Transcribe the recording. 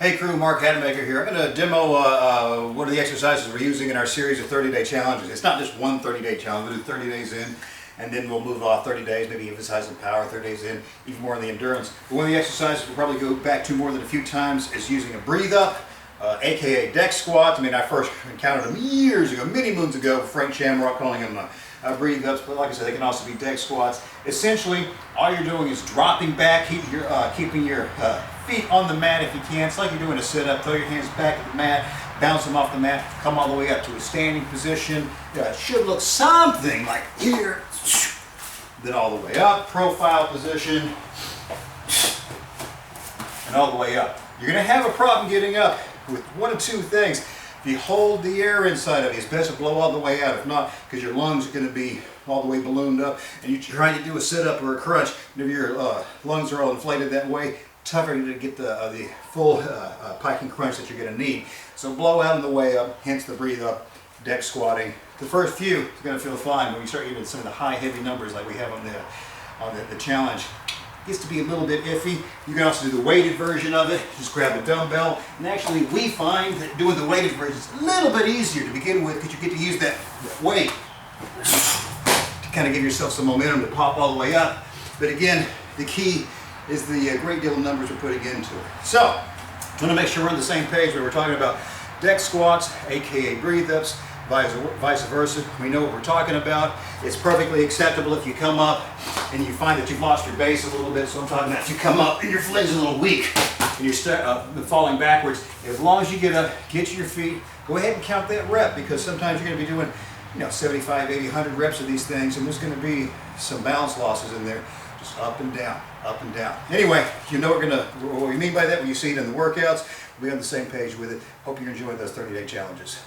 Hey crew, Mark Hademaker here. I'm going to demo one of the exercises we're using in our series of 30-day challenges. It's not just one 30-day challenge. We'll do 30 days in, and then we'll move off 30 days, maybe emphasize in power, 30 days in, even more in the endurance. But one of the exercises we'll probably go back to more than a few times is using a breathe up, aka deck squats. I mean, I first encountered them years ago, many moons ago, Frank Shamrock calling them breathe ups, but like I said, they can also be deck squats. Essentially, all you're doing is dropping back, keeping your feet on the mat if you can. It's like you're doing a sit-up. Throw your hands back at the mat, bounce them off the mat, come all the way up to a standing position. It should look something like here, then all the way up, profile position, and all the way up. You're going to have a problem getting up with one of two things. If you hold the air inside of you, it's best to blow all the way out. If not, because your lungs are going to be all the way ballooned up, and you're trying to do a sit-up or a crunch, and if your lungs are all inflated that way, tougher to get the full pike and crunch that you're going to need. So blow out on the way up, hence the breathe up, deck squatting. The first few is going to feel fine, but when you start getting some of the high, heavy numbers like we have on the challenge, it gets to be a little bit iffy. You can also do the weighted version of it. Just grab a dumbbell, and actually we find that doing the weighted version is a little bit easier to begin with because you get to use that weight to kind of give yourself some momentum to pop all the way up. But again, the key is the great deal of numbers we're putting into it. So, I want to make sure we're on the same page where we're talking about deck squats, aka breathe ups, vice versa. We know what we're talking about. It's perfectly acceptable if you come up and you find that you've lost your base a little bit. So I'm talking about if you come up and your legs are a little weak and you're falling backwards. As long as you get up, get to your feet, go ahead and count that rep, because sometimes you're going to be doing 75, 80, 100 reps of these things, and there's going to be some balance losses in there. Just up and down, up and down. Anyway, you know what we mean by that when you see it in the workouts. We'll be on the same page with it. Hope you're enjoying those 30-day challenges.